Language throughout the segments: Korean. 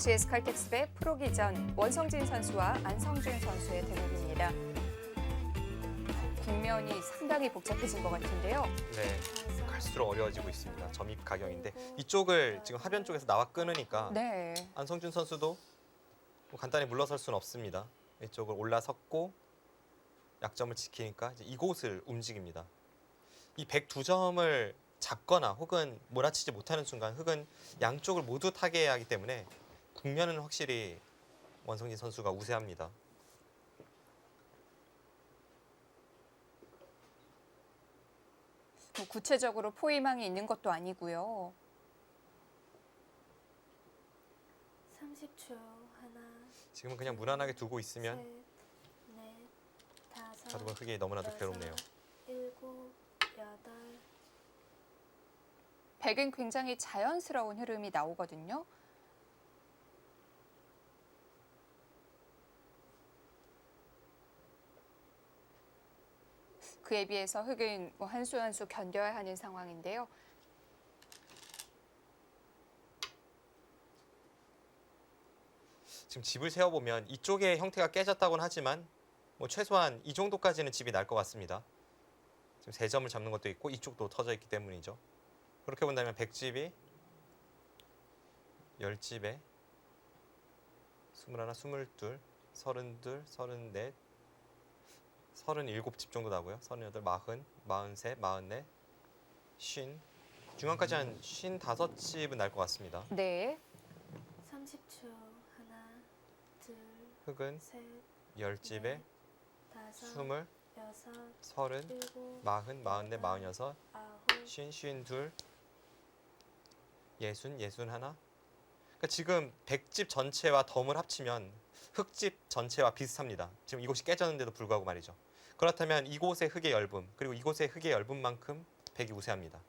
GS 칼텍스배 프로기전 원성진 선수와 안성준 선수의 대국입니다. 국면이 상당히 복잡해진 것 같은데요. 네, 갈수록 어려워지고 있습니다. 점입 가경인데 이쪽을 지금 하변 쪽에서 나와 끊으니까 네. 안성준 선수도 뭐 간단히 물러설 수는 없습니다. 이쪽을 올라섰고 약점을 지키니까 이제 이곳을 움직입니다. 이 102점을 잡거나 혹은 몰아치지 못하는 순간 흙은 양쪽을 모두 타게 하기 때문에 국면은 확실히 원성진 선수가 우세합니다. 뭐 구체적으로 포위망이 있는 것도 아니고요. 30초. 하나, 지금은 그냥 무난하게 두고 있으면 셋, 넷, 다섯, 바둑은 흙이 너무나도 괴롭네요. 일곱, 여덟. 백은 굉장히 자연스러운 흐름이 나오거든요. 그에 비해서 흙은 한 수 한 수 견뎌야 하는 상황인데요. 지금 집을 세어보면 이쪽의 형태가 깨졌다고는 하지만 뭐 최소한 이 정도까지는 집이 날 것 같습니다. 지금 3점을 잡는 것도 있고 이쪽도 터져 있기 때문이죠. 그렇게 본다면 100집이 10집에 21, 22, 32, 34, 37집 정도 나고요. 38, 40, 43, 44, 50, 중간까지 한 55집은 날 것 같습니다. 네. 30초. 하나, 둘, 흙은 셋, 10집에 다섯, 20, 여섯, 30, 일곱, 40, 44, 46, 아홉. 52, 60, 61. 그러니까 지금 100집 전체와 덤을 합치면 흙집 전체와 비슷합니다. 지금 이곳이 깨졌는데도 불구하고 말이죠. 그렇다면 이곳의 흙의 얇음 그리고 이곳의 흙의 얇음만큼 백이 우세합니다.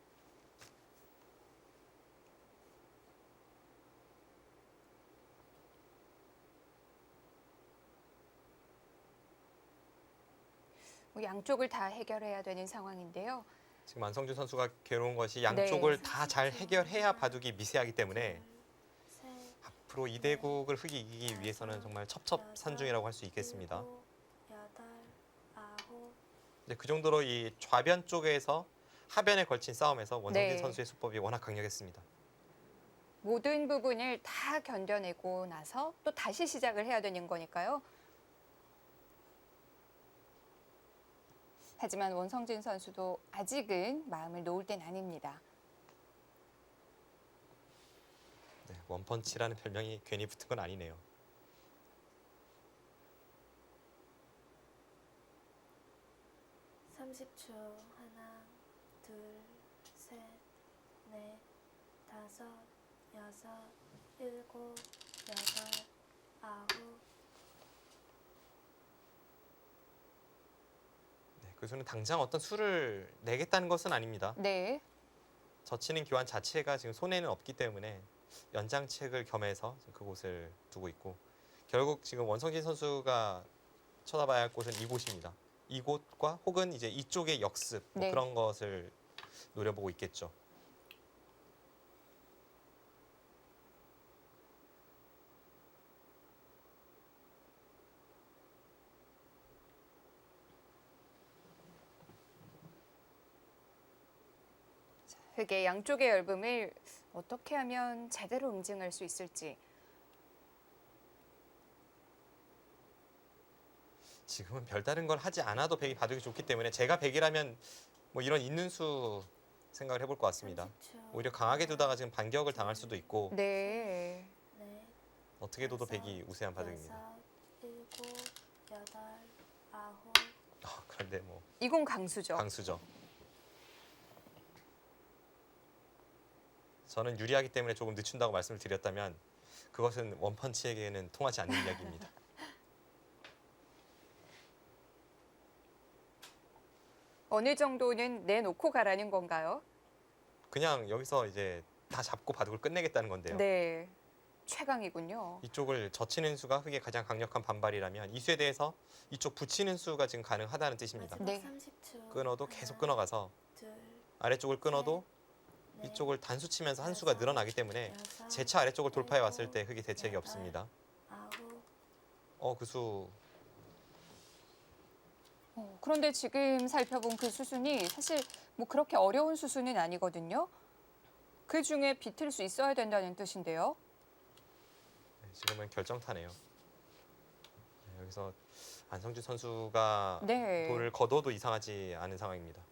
뭐 양쪽을 다 해결해야 되는 상황인데요. 지금 안성준 선수가 괴로운 것이 양쪽을 네. 다 잘 해결해야 바둑이 미세하기 때문에 셋, 앞으로 이 대국을 흙이 이기기 위해서는 정말 첩첩산중이라고 할 수 있겠습니다. 일곱, 여덟, 아홉. 이제 그 정도로 이 좌변 쪽에서 하변에 걸친 싸움에서 원성진 네. 선수의 수법이 워낙 강력했습니다. 모든 부분을 다 견뎌내고 나서 또 다시 시작을 해야 되는 거니까요. 하지만 원성진 선수도 아직은 마음을 놓을 땐 아닙니다. 네, 원펀치라는 별명이 괜히 붙은 건 아니네요. (30초) 하나, 둘, 셋, 넷, 다섯, 여섯, 일곱, 여덟, 아홉. 네, 그 수는 당장 어떤 수를 내겠다는 것은 아닙니다. 네. 젖히는 교환 자체가 지금 손해는 없기 때문에 연장책을 겸해서 지금 그곳을 두고 있고 결국 지금 원성진 선수가 쳐다봐야 할 곳은 이곳입니다. 이곳과 혹은 이제 이쪽의 역습 뭐 네. 그런 것을 노려보고 있겠죠. 흙의 양쪽의 얇음을 어떻게 하면 제대로 응징할 수 있을지. 지금은 별다른 걸 하지 않아도 백이 바둑이 좋기 때문에 제가 백이라면 뭐 이런 있는 수 생각을 해볼 것 같습니다. 30초. 오히려 강하게 두다가 지금 반격을 당할 수도 있고 네. 넷, 어떻게 둬도 백이 우세한 바둑입니다. 여섯, 일곱, 여덟, 아홉. 그런데 뭐 이공 강수죠. 강수죠. 저는 유리하기 때문에 조금 늦춘다고 말씀을 드렸다면 그것은 원펀치에게는 통하지 않는 이야기입니다. 어느 정도는 내놓고 가라는 건가요? 그냥 여기서 이제 다 잡고 바둑을 끝내겠다는 건데요. 네. 최강이군요. 이쪽을 젖히는 수가 흙의 가장 강력한 반발이라면 이 수에 대해서 이쪽 붙이는 수가 지금 가능하다는 뜻입니다. 마지막 네. 30초. 끊어도 하나, 계속 끊어가서 둘, 아래쪽을 끊어도 이쪽을 단수 치면서 한 수가 늘어나기 때문에 재차 아래쪽을 돌파해 왔을 때 흑이 대책이 없습니다. 그수 그런데 지금 살펴본 그 수순이 사실 뭐 그렇게 어려운 수순은 아니거든요. 그 중에 비틀 수 있어야 된다는 뜻인데요. 지금은 결정타네요. 여기서 안성준 선수가 네. 돌을 걷어도 이상하지 않은 상황입니다.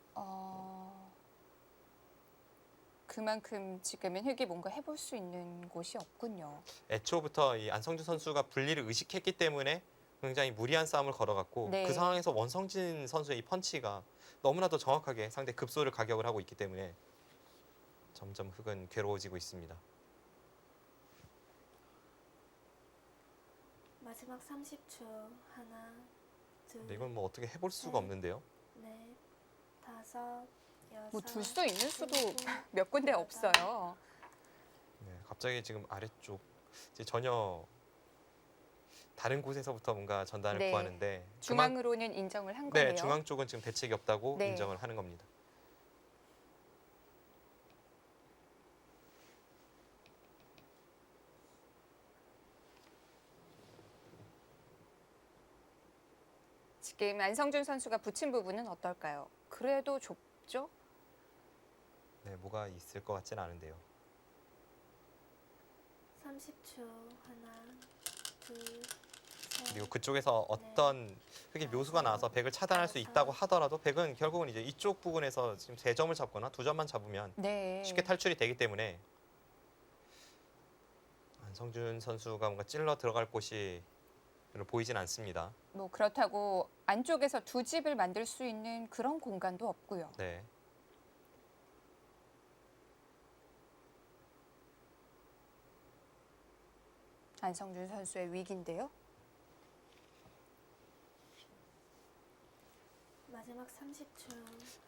그만큼 지금은 흑이 뭔가 해볼 수 있는 곳이 없군요. 애초부터 이 안성준 선수가 분리를 의식했기 때문에 굉장히 무리한 싸움을 걸어갔고 네. 그 상황에서 원성진 선수의 이 펀치가 너무나도 정확하게 상대 급소를 가격을 하고 있기 때문에 점점 흑은 괴로워지고 있습니다. 마지막 30초. 하나, 둘, 근데 이건 뭐 어떻게 해볼 수가 네. 없는데요. 넷, 다섯, 여섯. 뭐 둘 수 있는 수도 일곱, 몇 군데 여덟. 없어요. 네, 갑자기 지금 아래쪽 이제 전혀 다른 곳에서부터 뭔가 전단을 네. 구하는데 중앙으로는 인정을 한 거네요. 네, 중앙 쪽은 지금 대책이 없다고 네. 인정을 하는 겁니다. 지금 안성준 선수가 붙인 부분은 어떨까요? 그래도 좁죠? 네, 뭐가 있을 것 같지는 않은데요. 30초. 하나, 둘, 셋. 그리고 그쪽에서 어떤 흑의 묘수가 나와서 백을 차단할 수 있다고 하더라도 백은 결국은 이제 이쪽 부분에서 지금 3점을 잡거나 2점만 잡으면 네. 쉽게 탈출이 되기 때문에 안성준 선수가 뭔가 찔러 들어갈 곳이 별로 보이진 않습니다. 뭐 그렇다고 안쪽에서 두 집을 만들 수 있는 그런 공간도 없고요. 네. 안성준 선수의 위기인데요. 마지막 30초.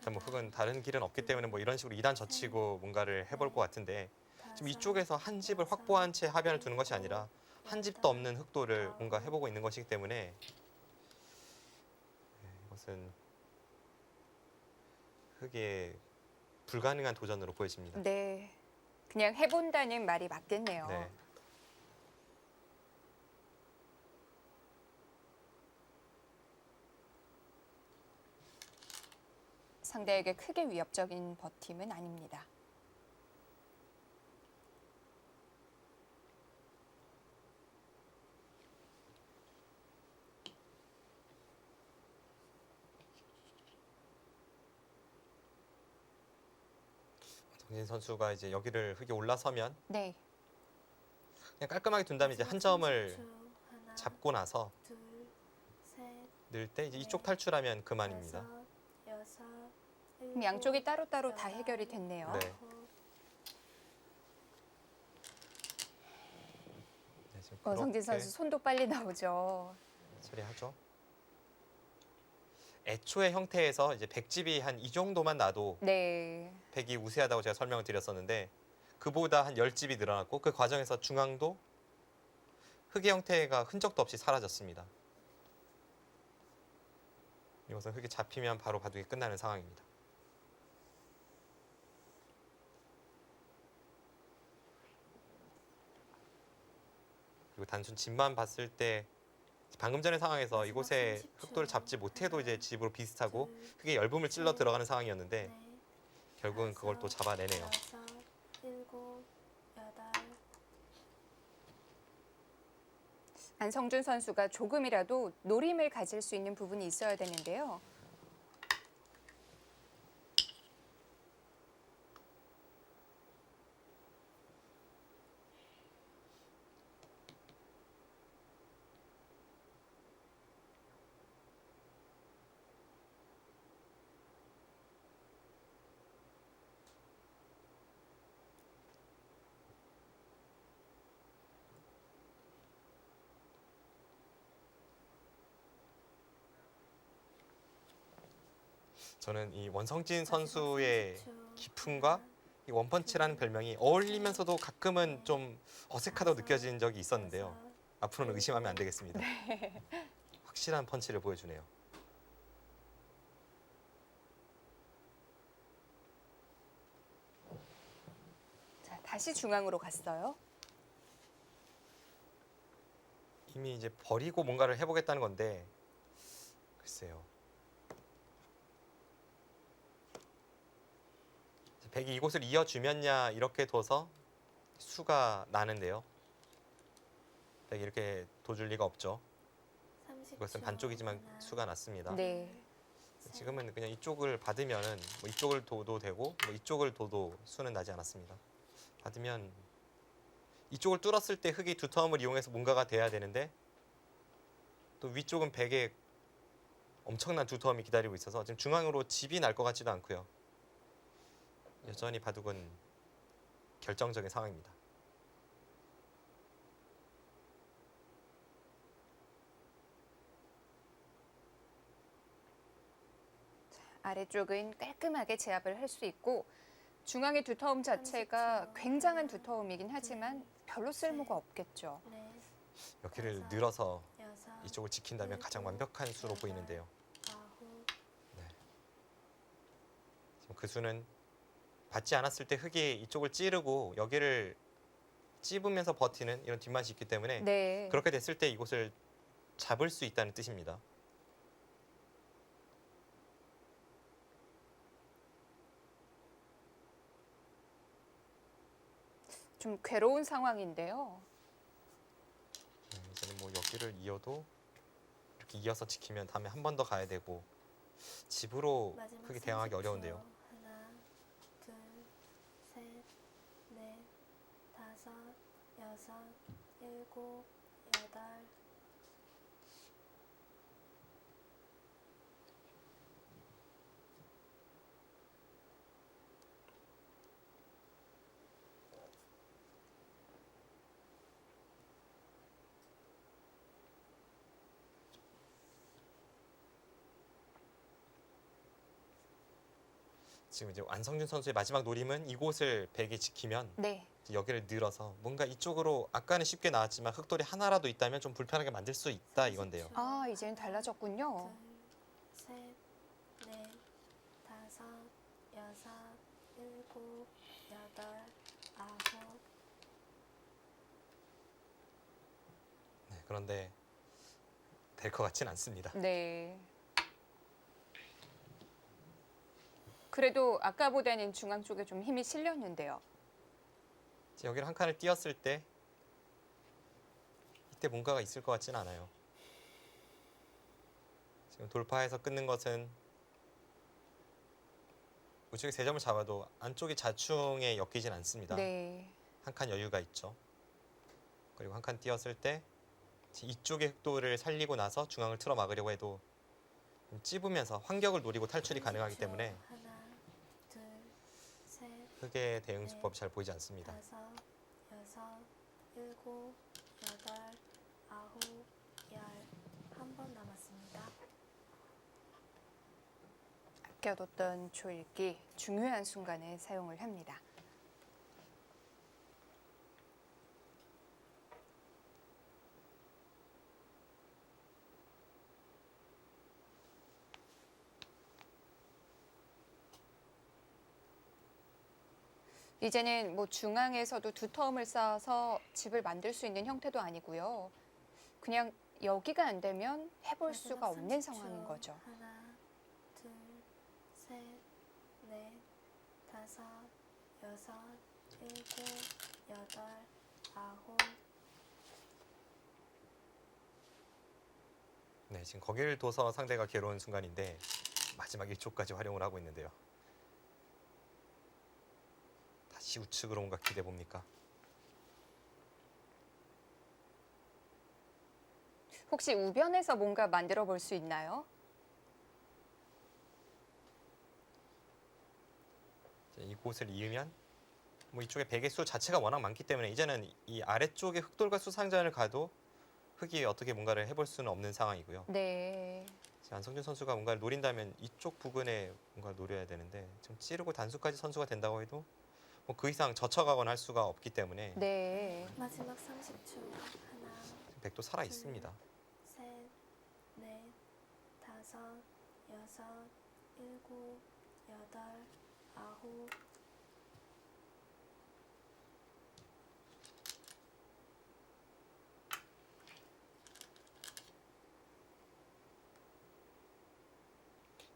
자, 뭐 흑은 다른 길은 없기 때문에 뭐 이런 식으로 2단 젖히고 뭔가를 해볼 것 같은데 지금 이쪽에서 한 집을 확보한 채 하변을 두는 것이 아니라 한 집도 없는 흑도를 뭔가 해보고 있는 것이기 때문에 이것은 흑의 불가능한 도전으로 보여집니다. 네. 그냥 해본다는 말이 맞겠네요. 네. 상대에게 크게 위협적인 버팀은 아닙니다. 정진 선수가 이제 여기를 흑이 올라서면 네. 그냥 깔끔하게 둔 다음에 이제 한 점을 30초. 하나, 잡고 나서 둘, 셋, 늘 때 이제 이쪽 탈출하면 그만입니다. 다섯, 여섯, 그럼 일곱, 양쪽이 따로따로 다 여덟, 해결이 됐네요. 네. 아홉. 네, 지금 원성진 그렇게 선수 손도 빨리 나오죠. 처리하죠. 애초의 형태에서 이제 백집이 한 이 정도만 놔도 네. 백이 우세하다고 제가 설명을 드렸었는데 그보다 한 10집이 늘어났고 그 과정에서 중앙도 흑의 형태가 흔적도 없이 사라졌습니다. 이것은 흑이 잡히면 바로 바둑이 끝나는 상황입니다. 그리고 단순 집만 봤을 때 방금 전의 상황에서 이곳에 흑도를 잡지 못해도 이제 집으로 비슷하고 흑의 열분을 찔러 들어가는 상황이었는데 넷, 결국은 그걸 또 잡아내네요. 여섯, 일곱, 여덟. 안성준 선수가 조금이라도 노림을 가질 수 있는 부분이 있어야 되는데요. 저는 이 원성진 선수의 기품과 이 원펀치라는 별명이 어울리면서도 가끔은 좀 어색하다고 느껴진 적이 있었는데요. 앞으로는 의심하면 안 되겠습니다. 확실한 펀치를 보여주네요. 다시 중앙으로 갔어요. 이미 이제 버리고 뭔가를 해보겠다는 건데 글쎄요. 백이 이곳을 이어주면야 이렇게 둬서 수가 나는데요. 백이 이렇게 둬줄 리가 없죠. 30초. 이것은 반쪽이지만 하나, 수가 났습니다. 네. 셋, 지금은 그냥 이쪽을 받으면은 뭐 이쪽을 둬도 되고 뭐 이쪽을 둬도 수는 나지 않았습니다. 받으면 이쪽을 뚫었을 때 흙이 두터움을 이용해서 뭔가가 돼야 되는데 또 위쪽은 백에 엄청난 두터움이 기다리고 있어서 지금 중앙으로 집이 날 것 같지도 않고요. 여전히 바둑은 결정적인 상황입니다. 아래쪽은 깔끔하게 제압을 할 수 있고 중앙의 두터움 자체가 30초. 굉장한 두터움이긴 하지만 별로 쓸모가 없겠죠. 넷, 여기를 다섯, 늘어서 여섯, 이쪽을 지킨다면 가장 일곱, 완벽한 수로 여덟, 보이는데요. 아홉, 지금 그 수는 받지 않았을 때 흙이 이쪽을 찌르고 여기를 찝으면서 버티는 이런 뒷맛이 있기 때문에 네. 그렇게 됐을 때 이곳을 잡을 수 있다는 뜻입니다. 좀 괴로운 상황인데요. 이제는 뭐 여기를 이어도 이렇게 이어서 지키면 다음에 한 번 더 가야 되고 집으로 마지막 흙이 대항하기 30초. 어려운데요. 하나, 둘, 셋, 넷, 다섯, 여섯, 일곱, 여덟. 지금 이제 안성준 선수의 마지막 노림은 이곳을 백이 지키면 네. 이제 여기를 늘어서 뭔가 이쪽으로 아까는 쉽게 나왔지만 흙돌이 하나라도 있다면 좀 불편하게 만들 수 있다 이건데요. 아, 이제는 달라졌군요. 둘, 셋, 넷, 다섯, 여섯, 일곱, 여덟, 아홉. 네, 그런데 될 것 같진 않습니다. 네. 그래도 아까보다는 중앙 쪽에 좀 힘이 실렸는데요. 이제 여기를 한 칸을 띄었을 때 이때 뭔가가 있을 것 같진 않아요. 지금 돌파해서 끊는 것은 우측에 세 점을 잡아도 안쪽이 자충에 엮이진 않습니다. 네. 한 칸 여유가 있죠. 그리고 한 칸 띄었을 때 이쪽의 흑도를 살리고 나서 중앙을 틀어 막으려고 해도 좀 찝으면서 환격을 노리고 탈출이 가능하기 30초. 때문에 하나, 둘, 셋, 흑의 대응 수법이 잘 보이지 않습니다. 다섯, 여섯, 일곱, 여덟, 아홉, 열. 한 번 남았습니다. 아껴뒀던 조일기 중요한 순간에 사용을 합니다. 이제는 뭐 중앙에서도 두터움을 쌓아서 집을 만들 수 있는 형태도 아니고요. 그냥 여기가 안 되면 해볼 마지막 수가 없는 30초. 상황인 거죠. 하나, 둘, 셋, 넷, 다섯, 여섯, 일곱, 여덟, 아홉. 네, 지금 거기를 둬서 상대가 괴로운 순간인데 마지막 1초까지 활용을 하고 있는데요. 다시 우측으로 뭔가 기대 봅니까? 혹시 우변에서 뭔가 만들어 볼 수 있나요? 이곳을 이으면 뭐 이쪽에 백의 수 자체가 워낙 많기 때문에 이제는 이 아래쪽에 흑돌과 수상전을 가도 흑이 어떻게 뭔가를 해볼 수는 없는 상황이고요. 네. 안성준 선수가 뭔가를 노린다면 이쪽 부근에 뭔가를 노려야 되는데 지금 찌르고 단수까지 선수가 된다고 해도 뭐 그 이상 젖혀가거나 할 수가 없기 때문에 네. 마지막 30초. 하나, 백도 살아 있습니다. 셋, 넷, 다섯, 여섯, 일곱, 여덟, 아홉.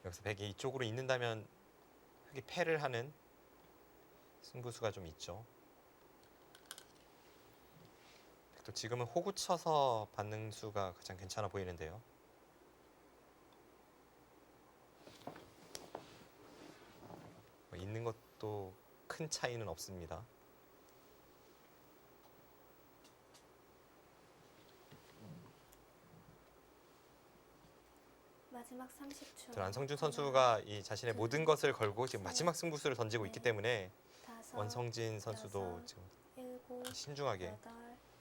여기서 백이 이쪽으로 있는다면 흑이 패를 하는 승부수가 좀 있죠. 백도 지금은 호구 쳐서 받는 수가 가장 괜찮아 보이는데요. 뭐 있는 것도 큰 차이는 없습니다. 마지막 30초. 안성준 선수가 이 자신의 모든 것을 걸고 지금 셋, 마지막 승부수를 던지고 있기 때문에 다섯, 원성진 선수도 여섯, 지금 일곱, 신중하게 여덟,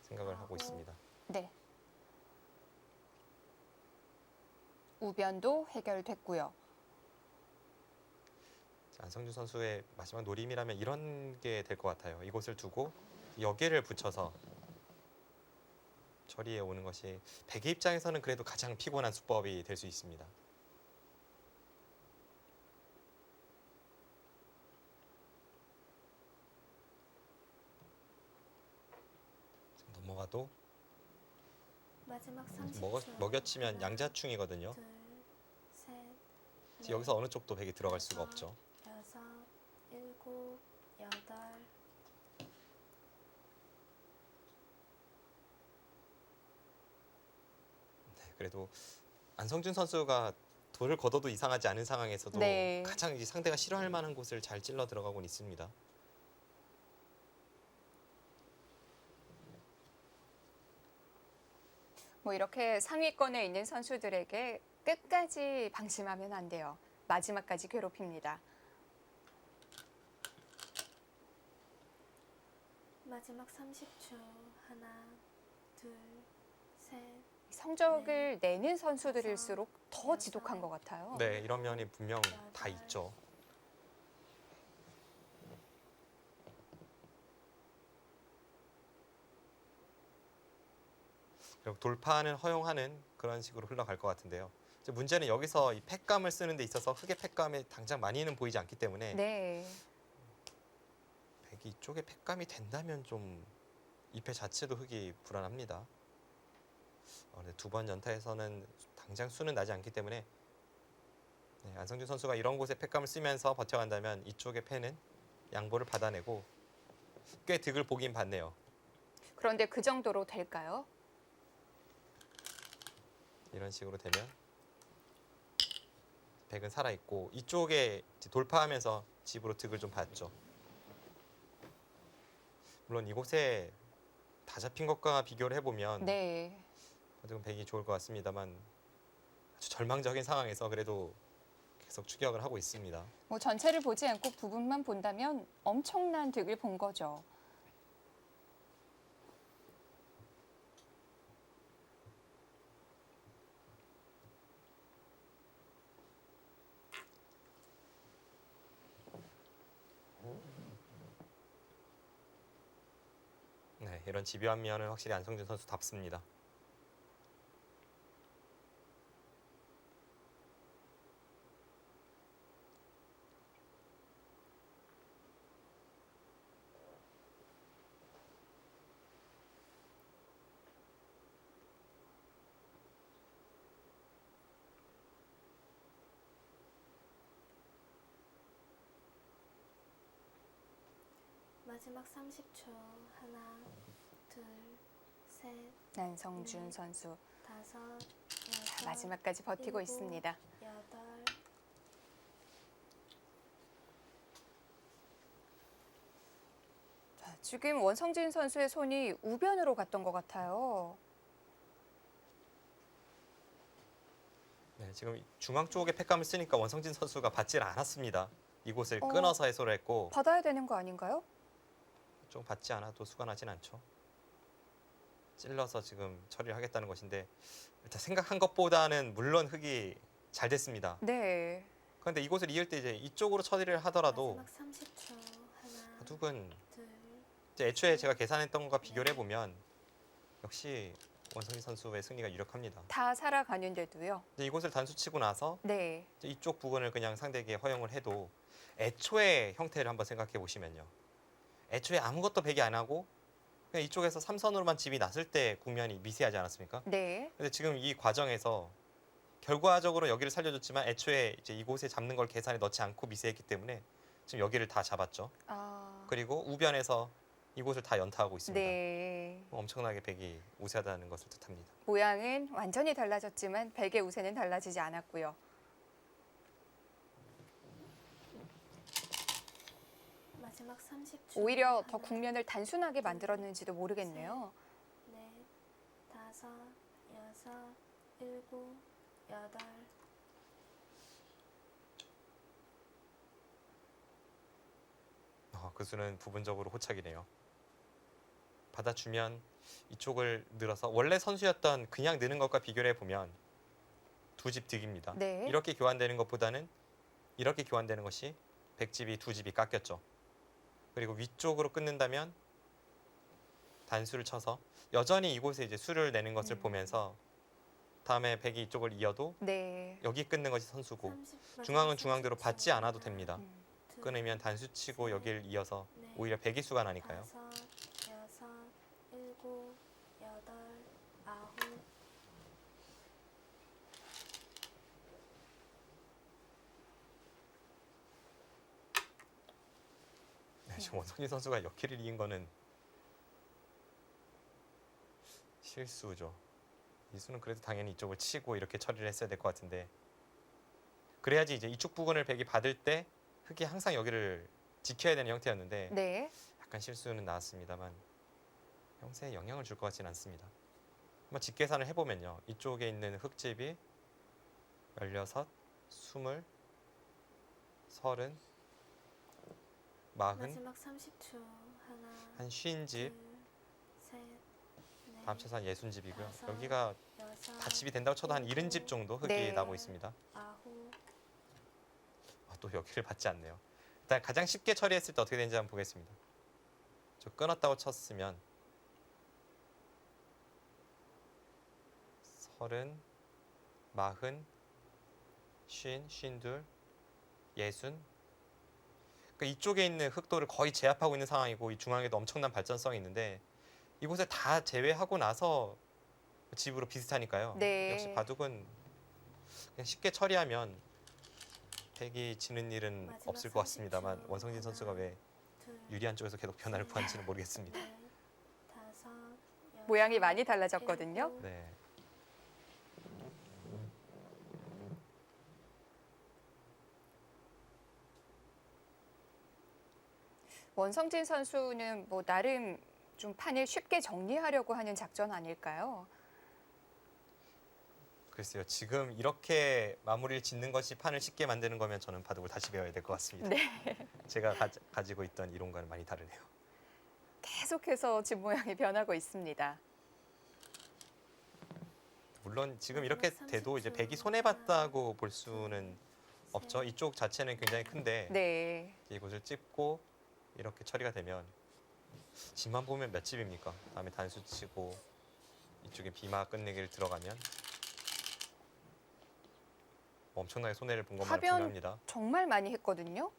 생각을 하고 아홉. 있습니다. 네. 우변도 해결됐고요. 자, 안성준 선수의 마지막 노림이라면 이런 게 될 것 같아요. 이곳을 두고 여기를 붙여서 처리해 오는 것이 백의 입장에서는 그래도 가장 피곤한 수법이 될 수 있습니다. 지금 넘어가도 마지막 30초. 먹여치면 하나, 양자충이거든요. 둘, 셋, 그래서 여기서 어느 쪽도 백이 들어갈 수가 다섯, 없죠. 여섯, 일곱, 여덟. 네, 그래도 안성준 선수가 돌을 걷어도 이상하지 않은 상황에서도 네. 가장 이제 상대가 싫어할 만한 곳을 잘 찔러 들어가곤 있습니다. 뭐 이렇게 상위권에 있는 선수들에게 끝까지 방심하면 안 돼요. 마지막까지 괴롭힙니다. 마지막 30초. 하나, 둘, 셋. 성적을 내는 선수들일수록 더 지독한 것 같아요. 네, 이런 면이 분명 다 있죠. 그리고 돌파는 허용하는 그런 식으로 흘러갈 것 같은데요. 이제 문제는 여기서 이 팩감을 쓰는 데 있어서 흑의 팩감이 당장 많이는 보이지 않기 때문에 네. 백이 이쪽에 팩감이 된다면 좀 이 패 자체도 흑이 불안합니다. 두 번 연타에서는 당장 수는 나지 않기 때문에 네, 안성준 선수가 이런 곳에 팩감을 쓰면서 버텨간다면 이쪽의 패는 양보를 받아내고 꽤 득을 보긴 봤네요. 그런데 그 정도로 될까요? 이런 식으로 되면 백은 살아있고 이쪽에 이제 돌파하면서 집으로 득을 좀 봤죠. 물론 이곳에 다 잡힌 것과 비교를 해보면 네. 지금 백이 좋을 것 같습니다만 아주 절망적인 상황에서 그래도 계속 추격을 하고 있습니다. 뭐 전체를 보지 않고 부분만 본다면 엄청난 득을 본 거죠. 네, 이런 집요한 면은 확실히 안성준 선수답습니다. 마지막 30초. 하나, 둘, 셋, 안성준 선수 다섯, 여섯, 마지막까지 버티고 일곱. 있습니다. 여덟. 지금 원성진 선수의 손이 우변으로 갔던 것 같아요. 네, 지금 중앙 쪽에 팩감을 쓰니까 원성진 선수가 받질 않았습니다. 이곳을 어. 끊어서 해소를 했고 받아야 되는 거 아닌가요? 좀 받지 않아도 수가 나진 않죠. 찔러서 지금 처리를 하겠다는 것인데 일단 생각한 것보다는 물론 흑이 잘 됐습니다. 네. 그런데 이곳을 이을 때 이제 이쪽으로 처리를 하더라도 마지막 30초. 하나, 바둑은 둘, 이제 애초에 제가 계산했던 것과 비교를 해보면 역시 원성진 선수의 승리가 유력합니다. 다 살아가는데도요. 이제 이곳을 단수치고 나서 네. 이제 이쪽 부분을 그냥 상대에게 허용을 해도 애초의 형태를 한번 생각해 보시면요. 애초에 아무것도 배기 안 하고 그냥 이쪽에서 삼선으로만 집이 났을 때 국면이 미세하지 않았습니까? 네. 근데 지금 이 과정에서 결과적으로 여기를 살려줬지만 애초에 이제 이곳에 잡는 걸 계산에 넣지 않고 미스했기 때문에 지금 여기를 다 잡았죠. 아, 그리고 우변에서 이곳을 다 연타하고 있습니다. 네. 엄청나게 백이 우세하다는 것을 뜻합니다. 모양은 완전히 달라졌지만 백의 우세는 달라지지 않았고요. 마지막 30초. 오히려 더 하나, 국면을 단순하게 만들었는지도 모르겠네요. 넷, 다섯, 여섯, 일곱, 여덟. 그 수는 부분적으로 호착이네요. 받아주면 이쪽을 늘어서 원래 선수였던 그냥 느는 것과 비교를 해보면 두 집 득입니다. 네. 이렇게 교환되는 것보다는 이렇게 교환되는 것이 백집이 두 집이 깎였죠. 그리고 위쪽으로 끊는다면 단수를 쳐서 여전히 이곳에 이제 수를 내는 것을 보면서 다음에 백이 이쪽을 이어도 네. 여기 끊는 것이 선수고 30, 중앙은 마지막 중앙대로 30초. 받지 않아도 됩니다. 음. 둘, 끊으면 단수 치고 여기를 이어서 넷, 오히려 백이 수가 나니까요. 다섯, 여섯, 일곱, 여덟, 아홉. 네, 지금 원성진 선수가 역키를 이긴 거는 실수죠. 이 수는 그래도 당연히 이쪽을 치고 이렇게 처리를 했어야 될 것 같은데 그래야지 이제 이쪽 부분을 백이 받을 때 흑이 항상 여기를 지켜야 되는 형태였는데 네. 약간 실수는 나왔습니다만 형세에 영향을 줄 것 같지는 않습니다. 한번 직계산을 해보면요. 이쪽에 있는 흑집이 16, 20, 30, 40, 마지막 30초. 하나, 한 50집 둘, 셋, 넷, 다 합쳐서 한 60집이고요. 다섯, 여기가 여섯, 다 집이 된다고 쳐도 한 70집 정도 흑이 네. 나고 있습니다. 아홉. 또 여기를 받지 않네요. 일단 가장 쉽게 처리했을 때 어떻게 되는지 한번 보겠습니다. 저 끊었다고 쳤으면 30, 40, 50, 52, 60. 그러니까 이쪽에 있는 흑도를 거의 제압하고 있는 상황이고 이 중앙에도 엄청난 발전성이 있는데 이곳에 다 제외하고 나서 집으로 비슷하니까요. 네. 역시 바둑은 그냥 쉽게 처리하면 백이 지는 일은 마지막 없을 것 30초. 같습니다만 원성진 선수가 왜 둘, 유리한 쪽에서 계속 변화를 구하는지는 모르겠습니다. 넷, 다섯, 여섯, 모양이 많이 달라졌거든요. 일곱. 네. 원성진 선수는 뭐 나름 좀 판을 쉽게 정리하려고 하는 작전 아닐까요? 글쎄요. 지금 이렇게 마무리를 짓는 것이 판을 쉽게 만드는 거면 저는 바둑을 다시 배워야 될 것 같습니다. 네. 제가 가지고 있던 이론과는 많이 다르네요. 계속해서 집 모양이 변하고 있습니다. 물론 지금 이렇게 돼도 이제 백이 손해 봤다고 볼 수는 없죠. 이쪽 자체는 굉장히 큰데 네. 이곳을 찝고 이렇게 처리가 되면 집만 보면 몇 집입니까? 다음에 단수 치고 이쪽에 비마 끝내기를 들어가면 엄청나게 손해를 본 것만 하변- 분명합니다. 정말 많이 했거든요.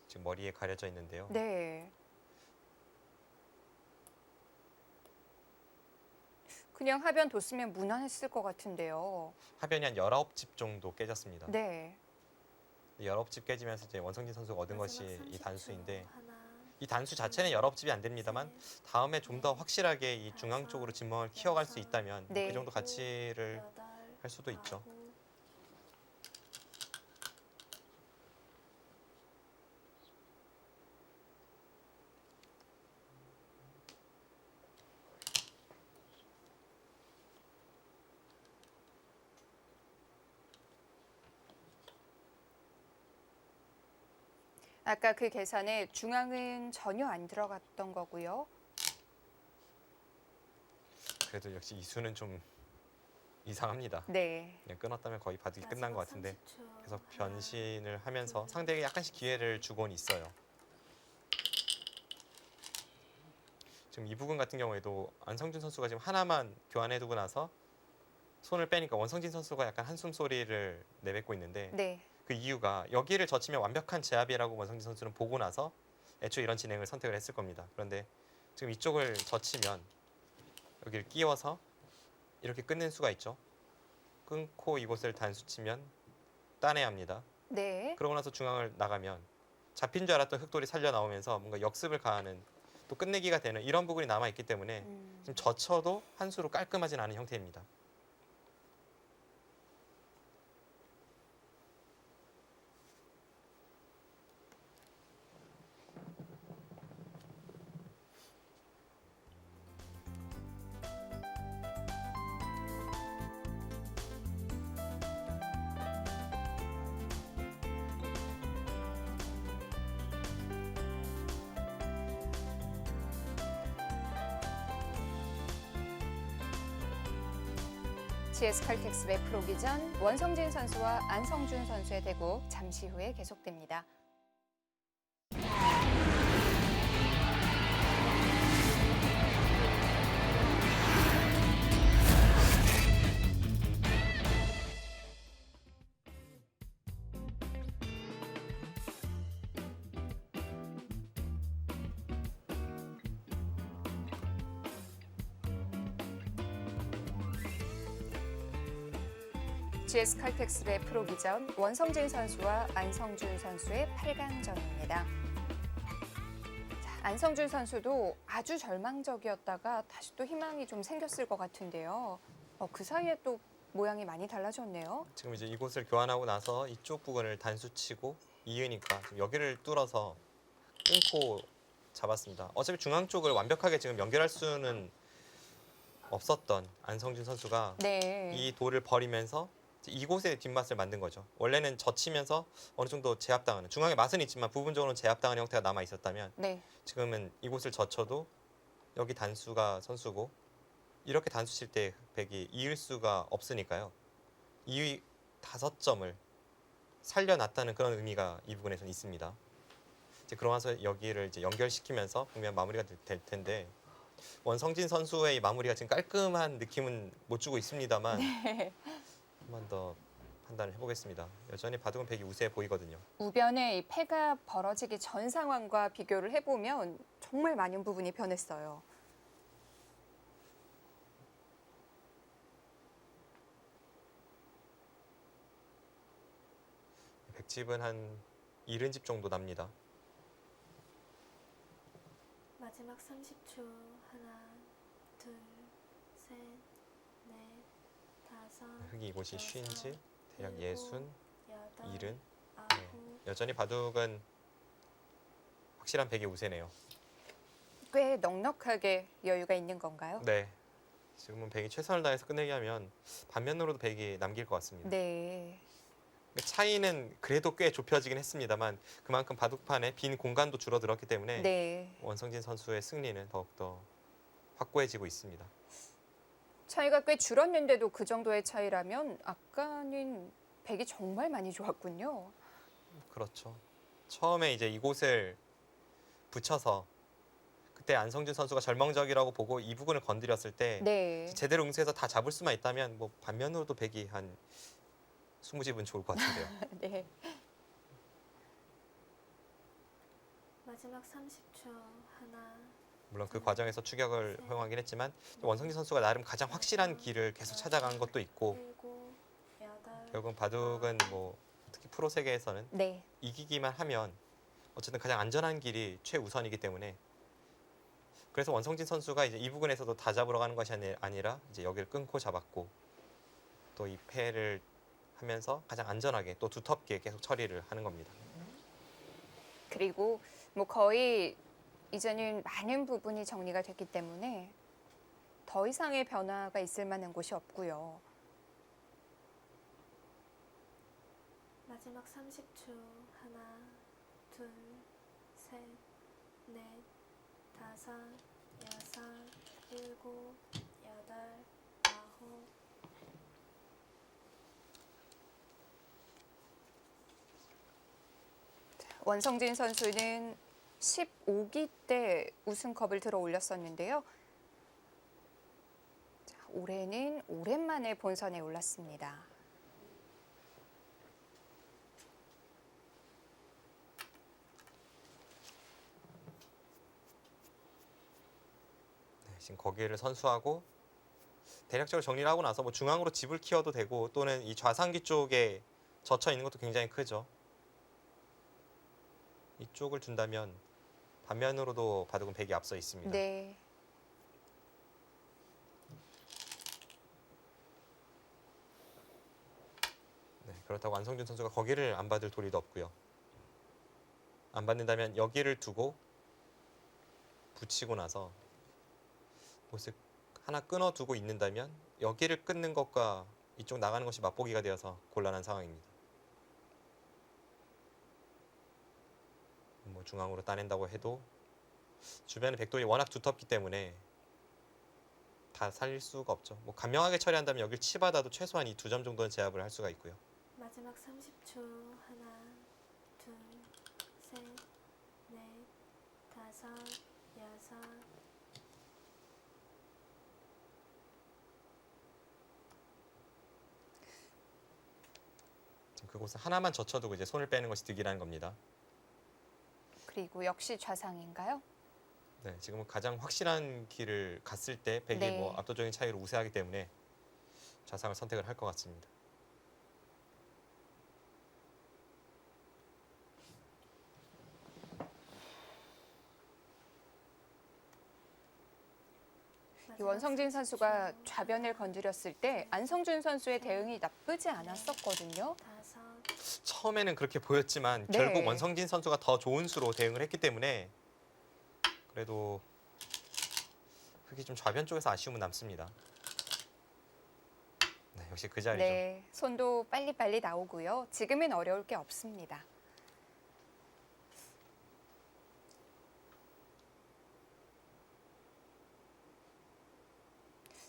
지금 머리에 가려져 있는데요. 네. 그냥 하변 뒀으면 무난했을 것 같은데요. 하변이 한 19집 정도 깨졌습니다. 네. 19집 깨지면서 이제 원성진 선수가 얻은 것이 마지막 이 30초. 단수인데 하나, 이 단수 자체는 19집이 안 됩니다만 셋, 다음에 좀 더 확실하게 이 중앙 쪽으로 진멍을 키워갈 수 있다면 네. 그 정도 가치를 여덟, 할 수도 있죠. 아홉. 아까 그 계산에 중앙은 전혀 안 들어갔던 거고요. 그래도 역시 이 수는 좀 이상합니다. 네. 그냥 끊었다면 거의 바둑이 끝난 것 같은데 30초. 계속 하나, 변신을 하면서 상대에게 약간씩 기회를 주곤 있어요. 지금 이 부분 같은 경우에도 안성준 선수가 지금 하나만 교환해두고 나서 손을 빼니까 원성진 선수가 약간 한숨 소리를 내뱉고 있는데 네. 그 이유가 여기를 젖히면 완벽한 제압이라고 원성진 선수는 보고 나서 애초에 이런 진행을 선택을 했을 겁니다. 그런데 지금 이쪽을 젖히면 여기를 끼워서 이렇게 끝낼 수가 있죠. 끊고 이곳을 단수 치면 따내야 합니다. 네. 그러고 나서 중앙을 나가면 잡힌 줄 알았던 흑돌이 살려 나오면서 뭔가 역습을 가하는 또 끝내기가 되는 이런 부분이 남아 있기 때문에 지금 젖혀도 한 수로 깔끔하진 않은 형태입니다. GS 칼텍스 웹 프로기 전 원성진 선수와 안성준 선수의 대국 잠시 후에 계속됩니다. GS 칼텍스 웹 프로기 전 원성진 선수와 안성준 선수의 8강전입니다. 자, 안성준 선수도 아주 절망적이었다가 다시 또 희망이 좀 생겼을 것 같은데요. 그 사이에 또 모양이 많이 달라졌네요. 지금 이제 이곳을 교환하고 나서 이쪽 부분을 단수치고 이으니까 지금 여기를 뚫어서 끊고 잡았습니다. 어차피 중앙 쪽을 완벽하게 지금 연결할 수는 없었던 안성준 선수가 네. 이 돌을 버리면서 이곳에 뒷맛을 만든 거죠. 원래는 젖히면서 어느 정도 제압당하는 중앙에 맛은 있지만 부분적으로 제압당하는 형태가 남아 있었다면 네. 지금은 이곳을 젖혀도 여기 단수가 선수고 이렇게 단수 칠 때 백이 이을 수가 없으니까요. 이 5점을 살려놨다는 그런 의미가 이 부분에서는 있습니다. 이제 그러면서 여기를 이제 연결시키면서 보면 마무리가 될 텐데 원성진 선수의 이 마무리가 지금 깔끔한 느낌은 못 주고 있습니다만 네. 한 번 더 판단을 해보겠습니다. 여전히 바둑은 백이 우세해 보이거든요. 우변의 이 패가 벌어지기 전 상황과 비교를 해보면 정말 많은 부분이 변했어요. 백집은 한 70집 정도 납니다. 마지막 30초. 하나, 둘, 셋, 넷, 다섯, 흙이 이곳이 여섯, 50집, 대략 일곱, 60, 여덟, 70. 아홉. 여전히 바둑은 확실한 백이 우세네요. 꽤 넉넉하게 여유가 있는 건가요? 네. 지금은 백이 최선을 다해서 끝내게 하면 반면으로도 백이 남길 것 같습니다. 네. 차이는 그래도 꽤 좁혀지긴 했습니다만 그만큼 바둑판에 빈 공간도 줄어들었기 때문에 네. 원성진 선수의 승리는 더욱더 확고해지고 있습니다. 차이가 꽤 줄었는데도 그 정도의 차이라면 아까는 백이 정말 많이 좋았군요. 그렇죠. 처음에 이제 이곳을 붙여서 그때 안성준 선수가 절망적이라고 보고 이 부분을 건드렸을 때 네. 제대로 응수해서 다 잡을 수만 있다면 뭐 반면으로도 백이 한 20집은 좋을 것 같은데요. 네. 마지막 30초. 하나, 물론 그 과정에서 추격을 허용하긴 했지만 원성진 선수가 나름 가장 확실한 길을 계속 찾아간 것도 있고 일곱, 여덟, 결국은 바둑은 뭐 특히 프로 세계에서는 네. 이기기만 하면 어쨌든 가장 안전한 길이 최우선이기 때문에 그래서 원성진 선수가 이제 이 부분에서도 다 잡으러 가는 것이 아니라 이제 여기를 끊고 잡았고 또 이 패를 하면서 가장 안전하게 또 두텁게 계속 처리를 하는 겁니다. 그리고 뭐 거의 이제는 많은 부분이 정리가 됐기 때문에 더 이상의 변화가 있을 만한 곳이 없고요. 마지막 30초. 하나, 둘, 셋, 넷, 다섯, 여섯, 일곱, 여덟, 아홉. 원성진 선수는 15기 때 우승컵을 들어 올렸었는데요. 자, 올해는 오랜만에 본선에 올랐습니다. 네, 지금 거기를 선수하고 대략적으로 정리를 하고 나서 뭐 중앙으로 집을 키워도 되고 또는 이 좌상기 쪽에 젖혀 있는 것도 굉장히 크죠. 이쪽을 둔다면 반면으로도 바둑은 백이 앞서 있습니다. 네. 네, 그렇다고 안성준 선수가 거기를 안 받을 도리도 없고요. 안 받는다면 여기를 두고 붙이고 나서 옷을 하나 끊어두고 있는다면 여기를 끊는 것과 이쪽 나가는 것이 맛보기가 되어서 곤란한 상황입니다. 뭐 중앙으로 따낸다고 해도 주변의 백돌이 워낙 두텁기 때문에 다 살릴 수가 없죠. 뭐 간명하게 처리한다면 여기를 치받아도 최소한 이 2점 정도는 제압을 할 수가 있고요. 마지막 30초. 하나, 둘, 셋, 넷, 다섯, 여섯. 지금 그곳을 하나만 젖혀두고 이제 손을 빼는 것이 득이라는 겁니다. 그리고 역시 좌상인가요? 네, 지금은 가장 확실한 길을 갔을 때 백이 네. 뭐 압도적인 차이로 우세하기 때문에 좌상을 선택을 할 것 같습니다. 이 원성진 선수가 좌변을 건드렸을 때 안성준 선수의 대응이 나쁘지 않았었거든요. 다섯. 처음에는 그렇게 보였지만 네. 결국 원성진 선수가 더 좋은 수로 대응을 했기 때문에 그래도 흙이 좀 좌변 쪽에서 아쉬움은 남습니다. 네, 역시 그 자리죠. 네, 손도 빨리빨리 나오고요. 지금은 어려울 게 없습니다.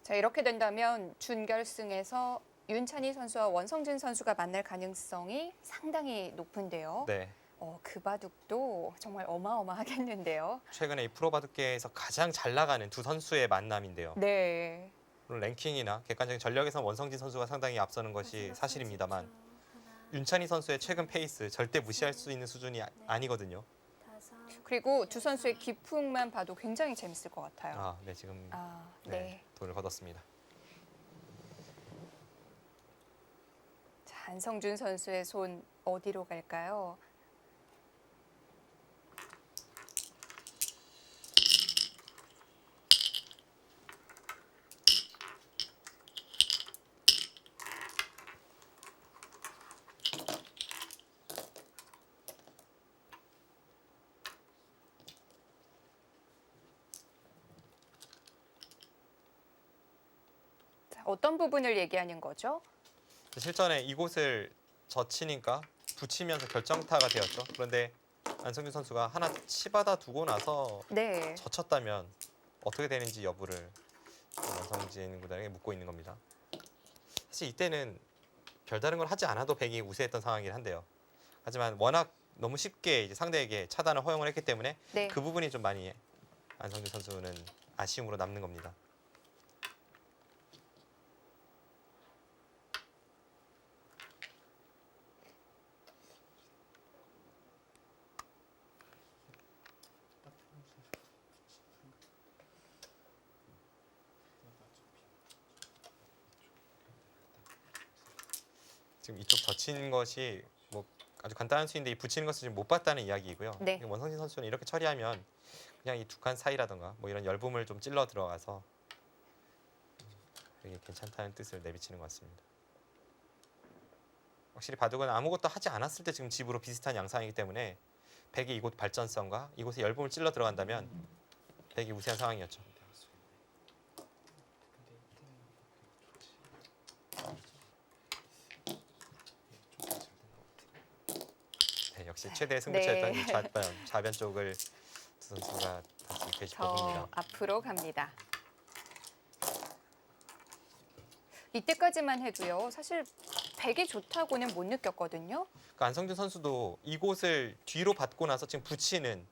자, 이렇게 된다면 준결승에서 윤찬희 선수와 원성진 선수가 만날 가능성이 상당히 높은데요. 네, 그 바둑도 정말 어마어마하겠는데요. 최근에 이 프로 바둑계에서 가장 잘 나가는 두 선수의 만남인데요. 네, 물론 랭킹이나 객관적인 전력에서 원성진 선수가 상당히 앞서는 것이 사실입니다만 30초. 하나, 윤찬희 선수의 최근 페이스 절대 무시할 수 있는 수준이 아니거든요. 다섯. 그리고 두 선수의 기풍만 봐도 굉장히 재밌을 것 같아요. 아, 네, 지금 네. 네, 돈을 거뒀습니다. 자, 안성준 선수의 손 어디로 갈까요? 자, 어떤 부분을 얘기하는 거죠? 실전에 이곳을 젖히니까 붙이면서 결정타가 되었죠. 그런데 안성준 선수가 하나 치받아 두고 나서 네. 젖혔다면 어떻게 되는지 여부를 원성진 구단에게 묻고 있는 겁니다. 사실 이때는 별다른 걸 하지 않아도 백이 우세했던 상황이긴 한데요. 하지만 워낙 너무 쉽게 이제 상대에게 차단을 허용을 했기 때문에 네. 그 부분이 좀 많이 안성준 선수는 아쉬움으로 남는 겁니다. 지금 이쪽 젖힌 것이 뭐 아주 간단한 수인데 이 붙이는 것을 지금 못 봤다는 이야기이고요. 네. 원성진 선수는 이렇게 처리하면 그냥 이 두 칸 사이라던가 뭐 이런 열붐을 좀 찔러 들어가서 되게 괜찮다는 뜻을 내비치는 것 같습니다. 확실히 바둑은 아무것도 하지 않았을 때 지금 집으로 비슷한 양상이기 때문에 백이 이곳 발전성과 이곳에 열붐을 찔러 들어간다면 백이 우세한 상황이었죠. 네, 역시 최대 승부처였던 네. 이 좌변 쪽을 두 선수가 다시 더 되짚어봅니다. 앞으로 갑니다. 이때까지만 해도요. 사실 백이 좋다고는 못 느꼈거든요. 그러니까 안성준 선수도 이곳을 뒤로 받고 나서 지금 붙이는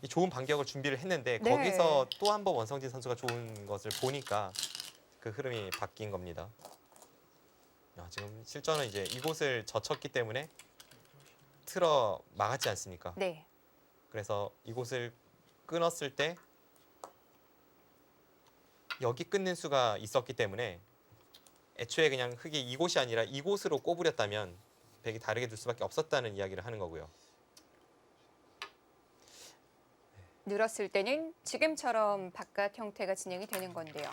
이 좋은 반격을 준비를 했는데 네. 거기서 또 한 번 원성진 선수가 좋은 것을 보니까 그 흐름이 바뀐 겁니다. 지금 실전은 이제 이곳을 젖혔기 때문에 틀어 막았지 않습니까? 네. 그래서 이곳을 끊었을 때 여기 끊는 수가 있었기 때문에 애초에 그냥 흙이 이곳이 아니라 이곳으로 꼬부렸다면 백이 다르게 둘 수밖에 없었다는 이야기를 하는 거고요. 늘었을 때는 지금처럼 바깥 형태가 진행이 되는 건데요.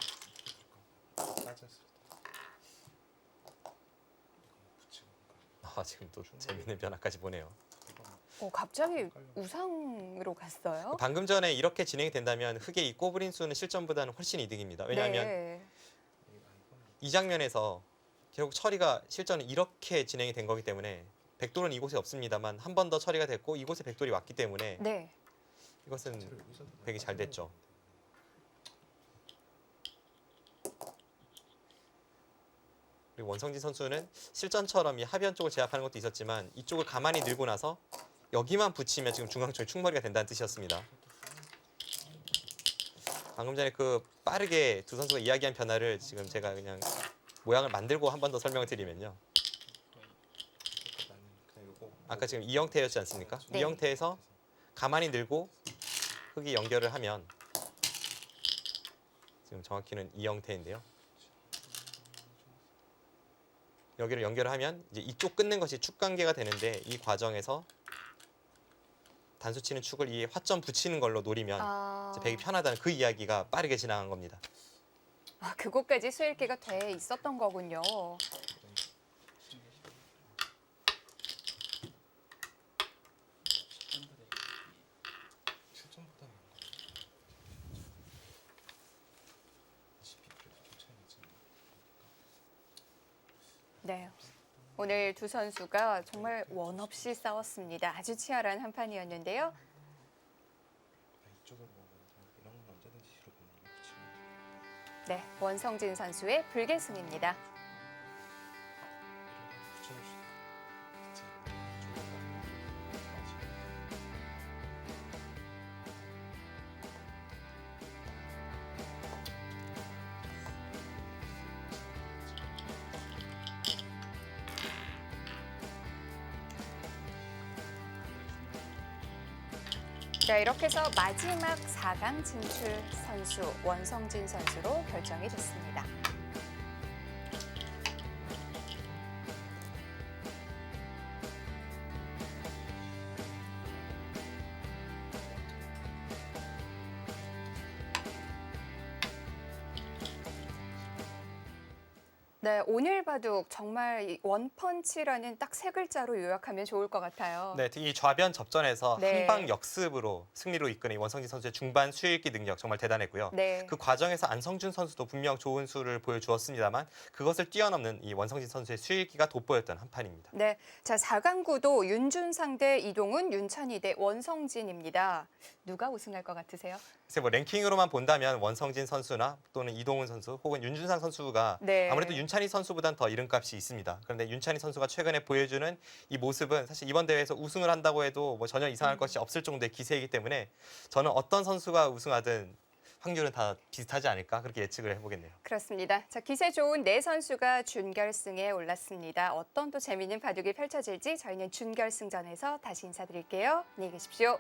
지금 또 재밌는 변화까지 보네요. 갑자기 우상으로 갔어요. 방금 전에 이렇게 진행이 된다면 흙의 이 꼬부린 수는 실전보다는 훨씬 이득입니다. 왜냐하면 네. 이 장면에서 결국 처리가 실전은 이렇게 진행이 된 거기 때문에 백돌은 이곳에 없습니다만 한 번 더 처리가 됐고 이곳에 백돌이 왔기 때문에 네. 이것은 백이 잘 됐죠. 그리고 원성진 선수는 실전처럼 이 하변 쪽을 제압하는 것도 있었지만 이쪽을 가만히 늘고 나서 여기만 붙이면 지금 중앙 쪽에 충머리가 된다는 뜻이었습니다. 방금 전에 그 빠르게 두 선수가 이야기한 변화를 지금 제가 그냥 모양을 만들고 한 번 더 설명을 드리면요. 아까 지금 이 형태였지 않습니까? 네. 이 형태에서 가만히 늘고 흙이 연결을 하면 지금 정확히는 이 형태인데요. 여기를 연결을 하면 이제 이쪽 끊는 것이 축 관계가 되는데 이 과정에서 단수 치는 축을 이 화점 붙이는 걸로 노리면 이제 백이 편하다는 그 이야기가 빠르게 지나간 겁니다. 그것까지 수일기가 돼 있었던 거군요. 네. 오늘 두 선수가 정말 원 없이 싸웠습니다. 아주 치열한 한 판이었는데요. 네, 원성진 선수의 불계승입니다. 네, 이렇게 해서 마지막 4강 진출 선수 원성진 선수로 결정이 됐습니다. 네, 오늘 바둑 정말 이 원펀치라는 딱 세 글자로 요약하면 좋을 것 같아요. 네, 특히 이 좌변 접전에서 네. 한방 역습으로 승리로 이끄는 이 원성진 선수의 중반 수읽기 능력 정말 대단했고요. 네. 그 과정에서 안성준 선수도 분명 좋은 수를 보여주었습니다만 그것을 뛰어넘는 이 원성진 선수의 수읽기가 돋보였던 한 판입니다. 네, 자 4강 구도 윤준상 대 이동훈, 윤찬희 대 원성진입니다. 누가 우승할 것 같으세요? 글쎄 뭐 랭킹으로만 본다면 원성진 선수나 또는 이동훈 선수 혹은 윤준상 선수가 네. 아무래도 윤찬희 선수보단 더 이름값이 있습니다. 그런데 윤찬희 선수가 최근에 보여주는 이 모습은 사실 이번 대회에서 우승을 한다고 해도 뭐 전혀 이상할 것이 없을 정도의 기세이기 때문에 저는 어떤 선수가 우승하든 확률은 다 비슷하지 않을까 그렇게 예측을 해보겠네요. 그렇습니다. 자 기세 좋은 네 선수가 준결승에 올랐습니다. 어떤 또 재미있는 바둑이 펼쳐질지 저희는 준결승전에서 다시 인사드릴게요. 안녕히 계십시오.